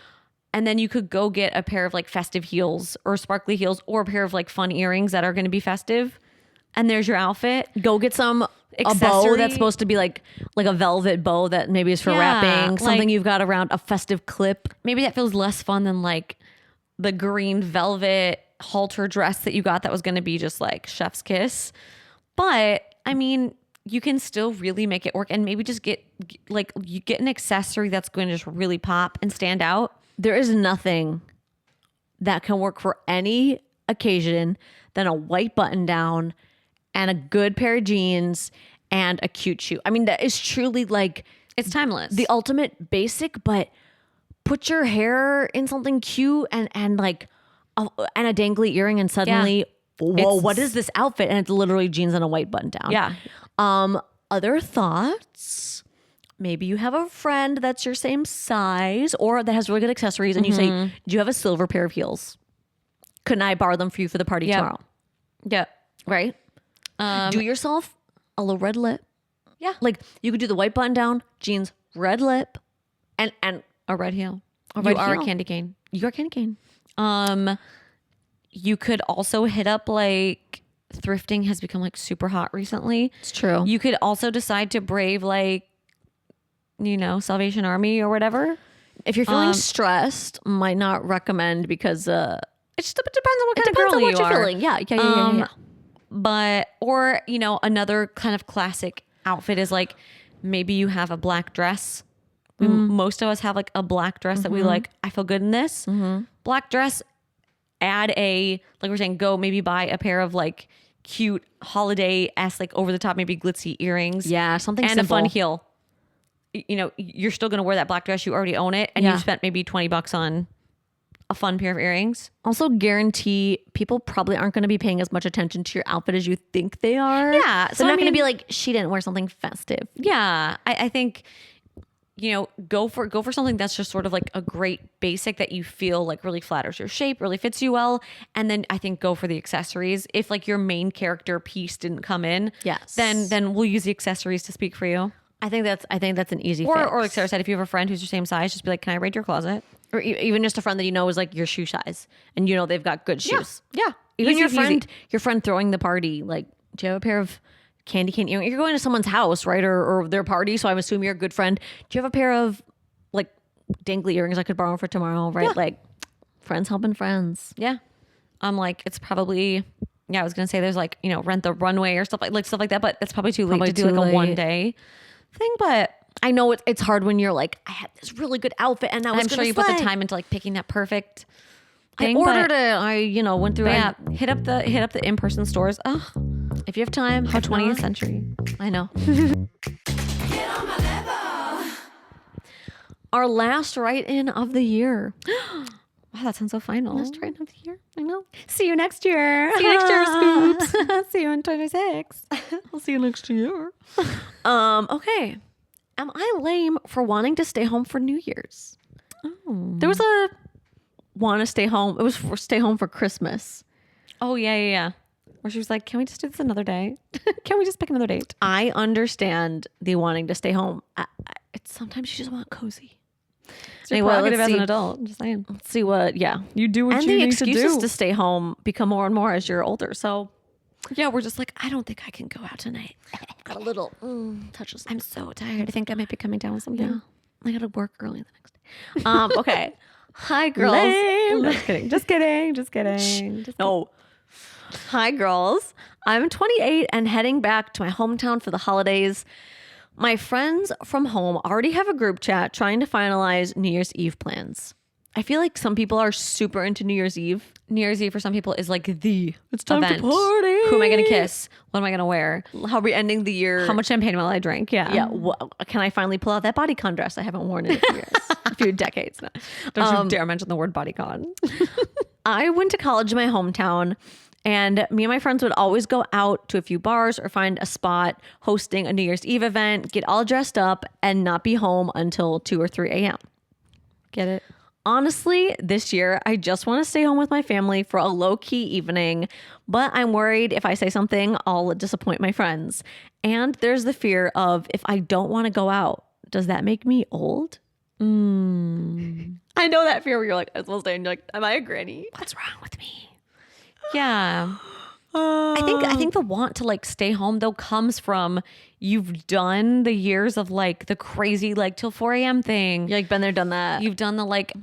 and then you could go get a pair of like festive heels or sparkly heels or a pair of like fun earrings that are going to be festive. And there's your outfit. go get some a bow Accessory. that's supposed to be like a velvet bow that maybe is for Yeah, wrapping, something like- you've got around, a festive clip. Maybe that feels less fun than like the green velvet halter dress that you got that was going to be just like chef's kiss. But I mean, you can still really make it work and maybe just get you get an accessory that's going to just really pop and stand out. There is nothing that can work for any occasion than a white button down and a good pair of jeans and a cute shoe. I mean, that is truly like It's timeless. the ultimate basic, but put your hair in something cute and like and a dangly earring, and suddenly, whoa, It's- what is this outfit? And it's literally jeans and a white button down. Yeah. Other thoughts? Maybe you have a friend that's your same size or that has really good accessories, and you say, "Do you have a silver pair of heels? Couldn't I borrow them for you for the party Yep. tomorrow?" Yeah. Right? Do yourself a little red lip. Yeah. Like you could do the white button down, jeans, red lip, and A red heel. A You red are heel. a candy cane. you are candy cane. You could also hit up like thrifting has become like super hot recently. It's true. You could also decide to brave like, Salvation Army or whatever. If you're feeling stressed, might not recommend because It just depends on what it kind of depends girl on what you you're are. feeling. Yeah. But, or, another kind of classic outfit is like, maybe you have a black dress. Most of us have like a black dress that we like, I feel good in this. Black dress, add like we're saying, go maybe buy a pair of like cute holiday-esque, like over the top, maybe glitzy earrings. Yeah, something and simple. a fun heel. You know, you're still going to wear that black dress. You already own it. And you spent maybe $20 on a fun pair of earrings. Also guarantee people probably aren't going to be paying as much attention to your outfit as you think they are. Yeah. So they're not going to be like, she didn't wear something festive. Yeah. I think, you know, go for something that's just sort of like a great basic that you feel like really flatters your shape, really fits you well. And then I think go for the accessories. If like your main character piece didn't come in, yes, then we'll use the accessories to speak for you. I think that's an easy or fix. Or like Sarah said, if you have a friend who's your same size, just be like, can I raid your closet? Or even just a friend that you know is like your shoe size and you know they've got good shoes. Yeah. Even Easy, your friend throwing the party, like, do you have a pair of candy cane earrings? You're going to someone's house, right? Or their party, so I'm assuming you're a good friend. Do you have a pair of like dangly earrings I could borrow for tomorrow, right? Yeah. Like friends helping friends. Yeah. Like it's probably, I was gonna say there's like, you know, Rent the Runway or stuff like that, but it's probably too late to do like a 1 day thing. But I know it's hard when you're like, I had this really good outfit and I'm sure you put the time into like picking that perfect thing. I ordered it. I went through. Yeah, hit up the in-person stores. Oh, if you have time. how 20th century. I know. Our last write-in of the year. Wow, that sounds so final. Last write-in of the year. I know. See you next year. See you next year, Scoops. See you in 2026. I'll see you next year. Okay. Am I lame for wanting to stay home for New Year's? Oh. There was a want to stay home. It was for stay home for Christmas. Oh yeah. Where she was like, can we just do this another day? Can we just pick another date? I understand the wanting to stay home. It's sometimes you just want cozy. It's your prerogative as an adult. I'm just saying. Let's see what. Yeah, You do what and you the need to excuses do. to stay home become more and more as you're older. So Yeah, we're just like, I don't think I can go out tonight. got a little touches. I'm so tired. I think I might be coming down with something. Yeah. I gotta work early the next day. Okay. Hi, girls. Lame. Just kidding. No. Hi, girls. I'm 28 and heading back to my hometown for the holidays. My friends from home already have a group chat trying to finalize New Year's Eve plans. I feel like some people are super into New Year's Eve. New Year's Eve for some people is like the time to event. party. Who am I going to kiss? What am I going to wear? How are we ending the year? How much champagne will I drink? Yeah. Yeah. Can I finally pull out that bodycon dress I haven't worn in a few years? A few decades now. Don't you dare mention the word bodycon. I went to college in my hometown, and me and my friends would always go out to a few bars or find a spot hosting a New Year's Eve event, get all dressed up, and not be home until 2 or 3 a.m. Get it? Honestly, this year, I just want to stay home with my family for a low-key evening, but I'm worried if I say something, I'll disappoint my friends. And there's the fear of, if I don't want to go out, does that make me old? I know that fear where you're like, I will stay, and you're like, am I a granny? What's wrong with me? Yeah. I think the want to like stay home though comes from you've done the years of like the crazy like till 4 a.m. thing. You're like, been there, done that. You've done the like,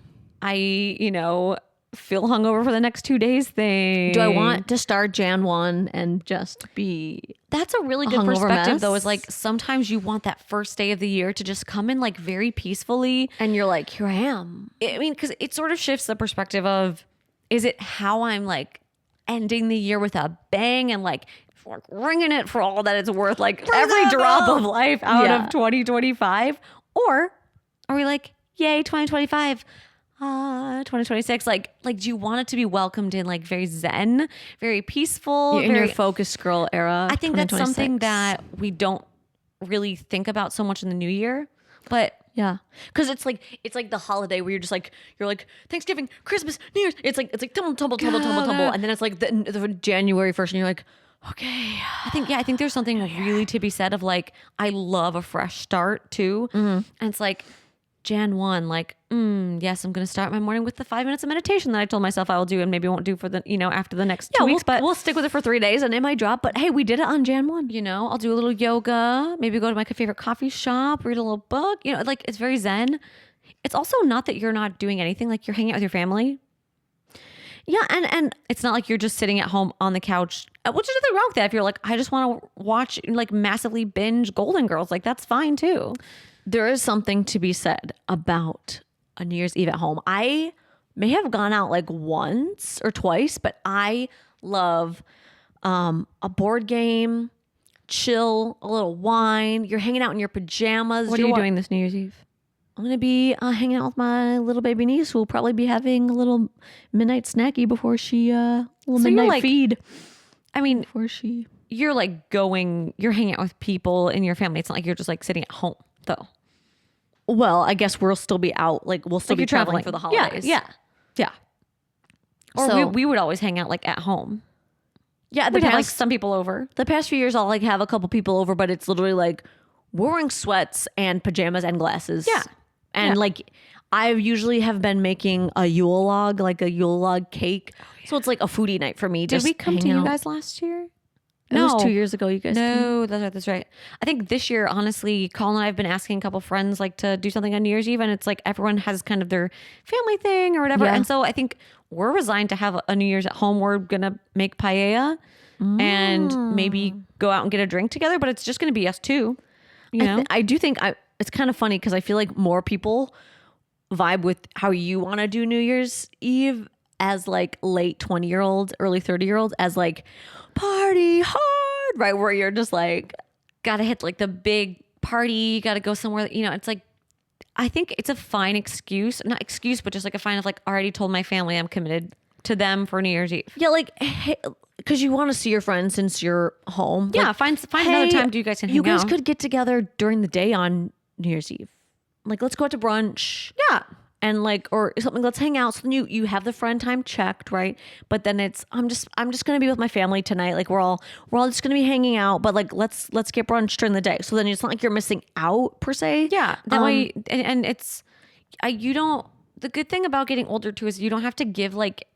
feel hungover for the next 2 days thing. Do I want to start Jan 1 and just be... That's a really good hungover perspective mess? though, is like sometimes you want that first day of the year to just come in like very peacefully. And you're like, here I am. I mean, because it sort of shifts the perspective of, is it how I'm like ending the year with a bang and like ringing it for all that it's worth, like every drop of life out of 2025? Or are we like, yay, 2025, 2026? Like, do you want it to be welcomed in like very zen, very peaceful? In your focus girl era. I think that's something that we don't really think about so much in the new year, but yeah, because it's like the holiday where you're like Thanksgiving, Christmas, New Year's. It's like tumble, and then it's like the January 1st, and you're like, okay. I think there's something really to be said of like, I love a fresh start too, and it's like Jan 1, like, yes, I'm going to start my morning with the 5 minutes of meditation that I told myself I will do and maybe won't do for the, after the next 2 weeks. But we'll stick with it for 3 days and it might drop. But hey, we did it on Jan 1. I'll do a little yoga, maybe go to my favorite coffee shop, read a little book. Like it's very zen. It's also not that you're not doing anything, like you're hanging out with your family. Yeah, and It's not like you're just sitting at home on the couch, which is nothing wrong with that. If you're like, I just want to watch, like, massively binge Golden Girls, like, that's fine too. there is something to be said about a New Year's Eve at home. I may have gone out like once or twice, but I love a board game, chill, a little wine. You're hanging out in your pajamas. What are you doing this New Year's Eve? I'm going to be hanging out with my little baby niece, who will probably be having a little midnight snacky before she, little So midnight you're like, feed. I mean, Before she. you're like you're hanging out with people in your family. It's not like you're just like sitting at home though. Well, I guess we'll still be out. Like, we'll still Like be you're traveling traveling. for the holidays. Yeah. Yeah. Or So- we would always hang out like at home. Yeah. We'd have like some people over. The past few years, I'll like have a couple people over, but it's literally like we're wearing sweats and pajamas and glasses. Yeah. And like I usually have been making a Yule log, like a Yule log cake. So it's like a foodie night for me. Did just we come to hang you out. guys last year? It was 2 years ago. You guys. No, that's right. I think this year, honestly, Colin and I have been asking a couple friends like to do something on New Year's Eve, and it's like everyone has kind of their family thing or whatever. Yeah. And so I think we're resigned to have a New Year's at home. We're gonna make paella and maybe go out and get a drink together, but it's just gonna be us two. You know, I do think it's kind of funny because I feel like more people vibe with how you want to do New Year's Eve as like late 20-year-olds, early 30-year-olds, as like party hard, right? Where you're just like, gotta hit like the big party. Gotta go somewhere. You know, it's like I think it's a fine excuse, not excuse, but just like a fine of like I already told my family I'm committed to them for New Year's Eve. yeah, like, because you want to see your friends since you're home. Yeah, Like, find another time you guys can hang you guys out. could get together during the day on New Year's Eve. Like, let's go out to brunch. Yeah. And like, or something, let's hang out. So then you have the friend time checked, right? But then it's I'm just gonna be with my family tonight. Like we're all just gonna be hanging out, but like let's get brunch during the day. So then it's not like you're missing out per se. Yeah, that way, and it's, you don't. The good thing about getting older too is you don't have to give like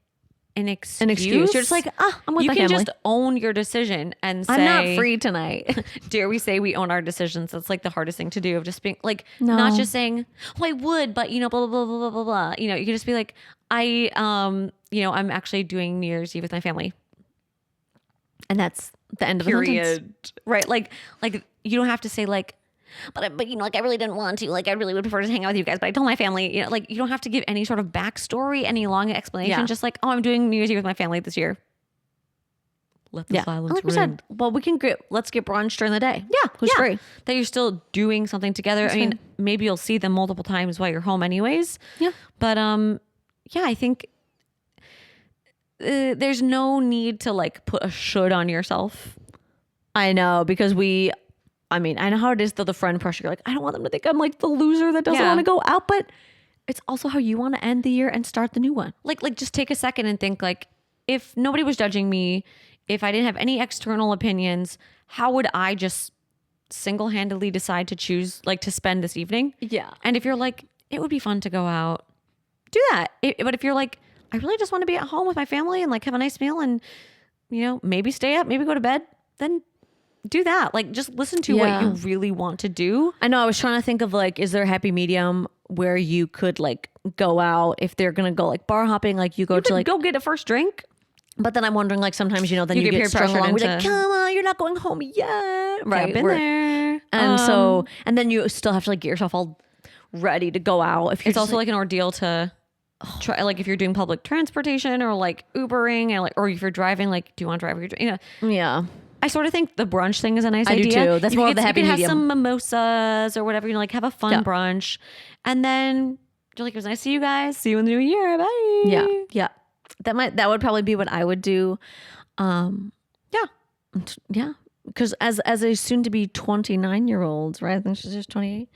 an excuse. You're just like, I'm with you my can family. just own your decision and say, I'm not free tonight. Dare we say we own our decisions? That's like the hardest thing to do. Of just being like, No. not just saying, "Oh, I would," but you know, blah blah blah blah blah blah. You know, you can just be like, you know, I'm actually doing New Year's Eve with my family. And that's the end of the sentence. Period. Right? Like you don't have to say like, but you know, like I really didn't want to. Like I really would prefer to hang out with you guys, but I told my family. You know, like you don't have to give any sort of backstory, any long explanation. Yeah. Just like, oh, I'm doing New Year's Eve with my family this year. Let the Yeah, silence like we ring. said, well, let's get brunch during the day. Yeah, who's free? That you're still doing something together. I mean, maybe you'll see them multiple times while you're home, anyways. Yeah. But yeah, I think there's no need to like put a should on yourself. I know, because I know how it is though, the friend pressure. You're like, I don't want them to think I'm like the loser that doesn't Yeah. want to go out, but it's also how you want to end the year and start the new one. Like just take a second and think like, if nobody was judging me, if I didn't have any external opinions, how would I just single-handedly decide to choose like to spend this evening? Yeah. And if you're like, it would be fun to go out, do that. But if you're like, I really just want to be at home with my family and like have a nice meal and, you know, maybe stay up, maybe go to bed, then do that. Like just listen to what you really want to do. I know. I was trying to think of like, is there a happy medium where you could like go out if they're gonna go like bar hopping, like you go to like go get a first drink. But then I'm wondering, like, sometimes, you know, then You you get get peer strung pressured along. We're like, into- come on, you're not going home yet. Right. I've been We're- there. And so, and then you still have to like get yourself all ready to go out. If you're It's also like an ordeal to try, like if you're doing public transportation or like Ubering and like, or if you're driving, like, do you want to drive? Or you know, yeah. I sort of think the brunch thing is a nice I do idea. too. That's more of the happy You could medium. have some mimosas or whatever, you know, like have a fun Yeah. brunch. And then you're like, it was nice to see you guys. See you in the new year. Bye. Yeah. Yeah. That would probably be what I would do. Yeah. Yeah. Because as a soon to be 29-year-old, right? I think she's just 28.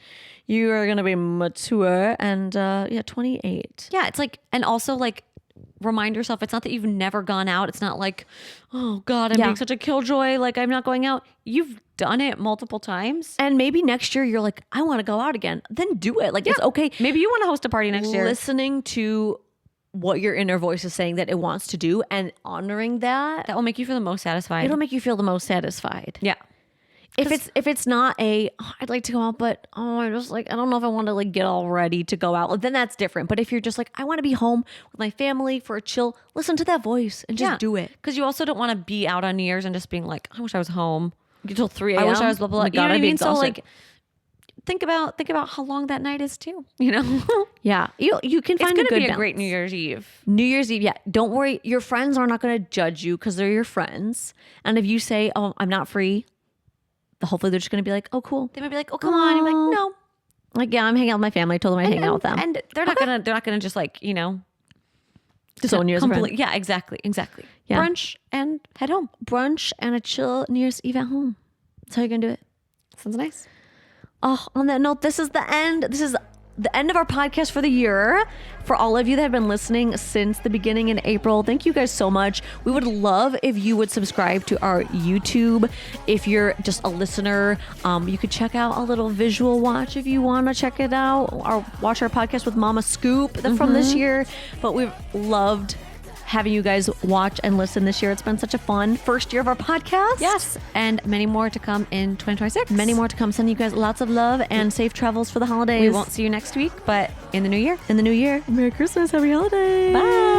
You are going to be mature and 28. Yeah. It's like, and also like, remind yourself, it's not that you've never gone out. It's not like, oh God, I'm being such a killjoy. Like I'm not going out. You've done it multiple times. And maybe next year you're like, I want to go out again. Then do it. Like it's okay. Maybe you want to host a party next year. Listening to what your inner voice is saying that it wants to do and honoring that, That will make you feel the most satisfied. it'll make you feel the most satisfied. Yeah. if it's not I'd like to go out, but I just like, I don't know if I want to like get all ready to go out, then that's different. But if you're just like, I want to be home with my family for a chill, listen to that voice and just do it. Because you also don't want to be out on New Year's and just being like, I wish I was home Until 3 a.m. I wish I was blah blah. Oh my You know God, what I I'd be mean? So exhausted. like, think about how long that night is too. You know, Yeah, you can find it's gonna a good be a balance. great New Year's Eve. New Year's Eve, yeah. Don't worry. Your friends are not going to judge you because they're your friends. And if you say, oh, I'm not free, hopefully they're just going to be like, oh, cool. They might be like, oh, come on. You're like, no. Like, yeah, I'm hanging out with my family. I told them I'd hang out with them. And they're not gonna just like, you know, disown you as a friend. yeah, exactly. Yeah. Brunch and head home. Brunch and a chill New Year's Eve at home. That's how you're going to do it. Sounds nice. Oh, on that note, this is the end. This is the end of our podcast for the year. For all of you that have been listening since the beginning in April, thank you guys so much. We would love if you would subscribe to our YouTube. If you're just a listener, you could check out a little visual watch if you want to check it out, or watch our podcast with Mama Scoop from this year. But we've loved having you guys watch and listen this year. It's been such a fun first year of our podcast. Yes, and many more to come in 2026. Many more to come. Sending you guys lots of love and safe travels for the holidays. We won't see you next week, but in the new year. In the new year. Merry Christmas. Happy holidays. Bye.